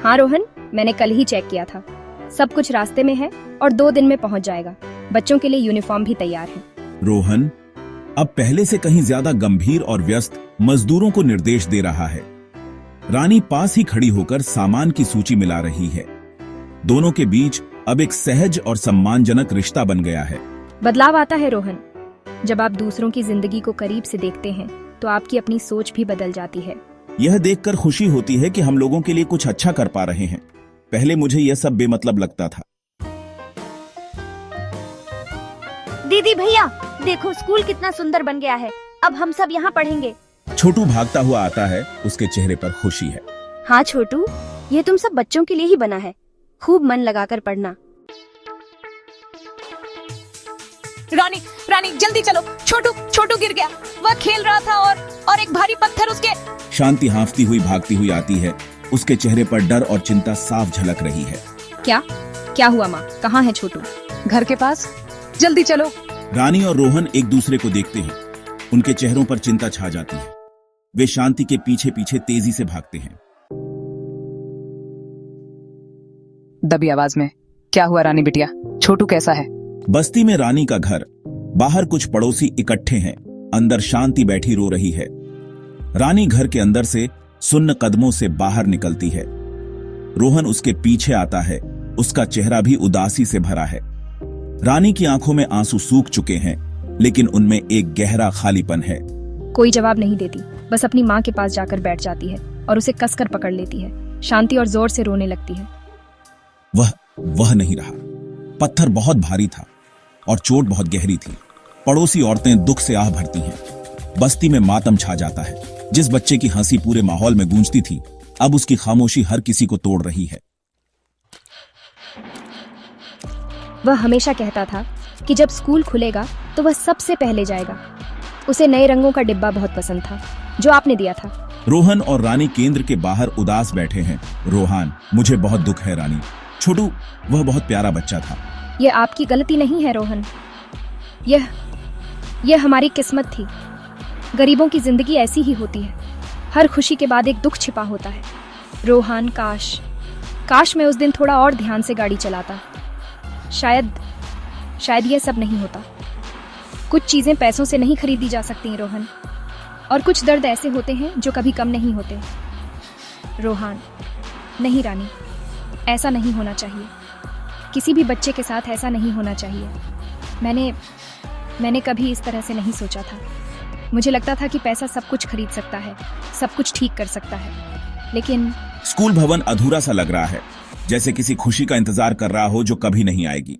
हाँ रोहन, मैंने कल ही चेक किया था। सब कुछ रास्ते में है और 2 दिन में पहुंच जाएगा। बच्चों के लिए यूनिफॉर्म भी तैयार है। रोहन अब पहले से कहीं ज्यादा गंभीर और व्यस्त मजदूरों को निर्देश दे रहा है। रानी पास ही खड़ी होकर सामान की सूची मिला रही है। दोनों के बीच अब एक सहज और सम्मानजनक रिश्ता बन गया है। बदलाव आता है रोहन। जब आप दूसरों की जिंदगी को करीब से देखते हैं तो आपकी अपनी सोच भी बदल जाती है। यह देखकर खुशी होती है कि हम लोगों के लिए कुछ अच्छा कर पा रहे हैं। पहले मुझे यह सब बेमतलब लगता था। दीदी भैया देखो, स्कूल कितना सुंदर बन गया है। अब हम सब यहाँ पढ़ेंगे। छोटू भागता हुआ आता है, उसके चेहरे पर खुशी है। हाँ छोटू, ये तुम सब बच्चों के लिए ही बना है। खूब मन लगाकर पढ़ना। रानी रानी जल्दी चलो, छोटू गिर गया। वह खेल रहा था और एक भारी पत्थर उसके। शांति हाँफती हुई भागती हुई आती है। उसके चेहरे पर डर और चिंता साफ झलक रही है। क्या हुआ माँ? कहाँ है छोटू? घर के पास, जल्दी चलो। रानी और रोहन एक दूसरे को देखते हैं। उनके चेहरों पर चिंता छा जाती है। वे शांति के पीछे पीछे तेजी से भागते हैं। दबी आवाज में, क्या हुआ रानी बिटिया? छोटू कैसा है? बस्ती में रानी का घर। बाहर कुछ पड़ोसी इकट्ठे हैं। अंदर शांति बैठी रो रही है। रानी घर के अंदर से सुन्न कदमों से बाहर निकलती है। रोहन उसके पीछे आता है। उसका चेहरा भी उदासी से भरा है। रानी की आंखों में आंसू सूख चुके हैं, लेकिन उनमें एक गहरा खालीपन है। कोई जवाब नहीं देती, बस अपनी माँ के पास जाकर बैठ जाती है और उसे कसकर पकड़ लेती है। शांति और जोर से रोने लगती है। वह नहीं रहा। पत्थर बहुत भारी था और चोट बहुत गहरी थी। पड़ोसी औरतें दुख से आह भरती हैं। बस्ती में मातम छा जाता है। जिस बच्चे की हंसी पूरे माहौल में गूंजती थी, अब उसकी खामोशी हर किसी को तोड़ रही है। वह हमेशा कहता था कि जब स्कूल खुलेगा तो वह सबसे पहले जाएगा। उसे नए रंगों का डिब्बा बहुत पसंद था, जो आपने दिया था। रोहन और रानी केंद्र के बाहर उदास बैठे हैं। रोहन, मुझे बहुत दुख है रानी। छोटू, वह बहुत प्यारा बच्चा था। यह आपकी गलती नहीं है रोहन। यह हमारी किस्मत थी। गरीबों की जिंदगी ऐसी ही होती है। हर खुशी के बाद एक दुख छिपा होता है। रोहन, काश मैं उस दिन थोड़ा और ध्यान से गाड़ी चलाता। शायद यह सब नहीं होता। कुछ चीजें पैसों से नहीं खरीदी जा सकती रोहन, और कुछ दर्द ऐसे होते हैं जो कभी कम नहीं होते। रोहन, नहीं रानी, ऐसा नहीं होना चाहिए। किसी भी बच्चे के साथ ऐसा नहीं होना चाहिए। मैंने कभी इस तरह से नहीं सोचा था। मुझे लगता था कि पैसा सब कुछ खरीद सकता है, सब कुछ ठीक कर सकता है, लेकिन स्कूल भवन अधूरा सा लग रहा है, जैसे किसी खुशी का इंतजार कर रहा हो जो कभी नहीं आएगी।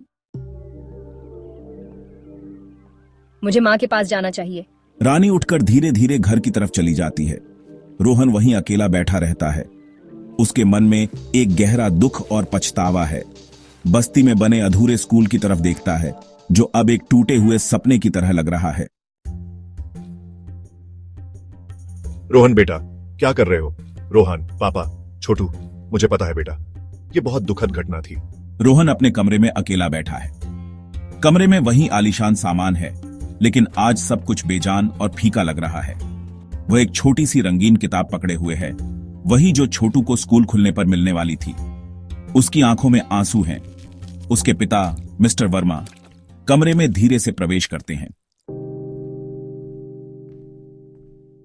मुझे माँ के पास जाना चाहिए। रानी उठकर धीरे धीरे घर की तरफ चली जाती है। रोहन वहीं अकेला बैठा रहता है। उसके मन में एक गहरा दुख और पछतावा है। बस्ती में बने अधूरे स्कूल की तरफ देखता है, जो अब एक टूटे हुए सपने की तरह लग रहा है। रोहन बेटा, क्या कर रहे हो? रोहन, पापा, छोटू, मुझे पता है बेटा, ये बहुत दुखद घटना थी। रोहन अपने कमरे में अकेला बैठा है। कमरे में वही आलीशान सामान है, लेकिन आज सब कुछ बेजान और फीका लग रहा है। वह एक छोटी सी रंगीन किताब पकड़े हुए है, वही जो छोटू को स्कूल खुलने पर मिलने वाली थी। उसकी आंखों में आंसू हैं। उसके पिता मिस्टर वर्मा कमरे में धीरे से प्रवेश करते हैं।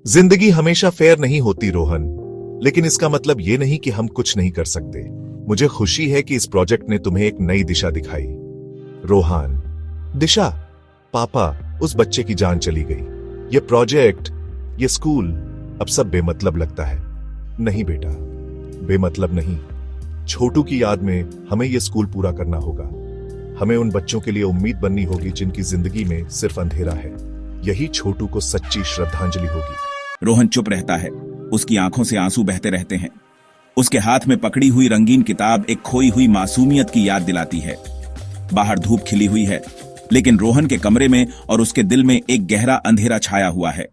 जिंदगी हमेशा फेयर नहीं होती रोहन, लेकिन इसका मतलब ये नहीं कि हम कुछ नहीं कर सकते। मुझे खुशी है कि इस प्रोजेक्ट ने तुम्हें एक नई दिशा दिखाई। रोहन, दिशा, पापा, उस बच्चे की जान चली गई। ये प्रोजेक्ट, ये स्कूल, अब सब बेमतलब लगता है। नहीं बेटा, बेमतलब नहीं। छोटू की याद में हमें यह स्कूल पूरा करना होगा। हमें उन बच्चों के लिए उम्मीद बननी होगी जिनकी जिंदगी में सिर्फ अंधेरा है। यही छोटू को सच्ची श्रद्धांजलि होगी। रोहन चुप रहता है। उसकी आंखों से आंसू बहते रहते हैं। उसके हाथ में पकड़ी हुई रंगीन किताब एक खोई हुई मासूमियत की याद दिलाती है। बाहर धूप खिली हुई है, लेकिन रोहन के कमरे में और उसके दिल में एक गहरा अंधेरा छाया हुआ है।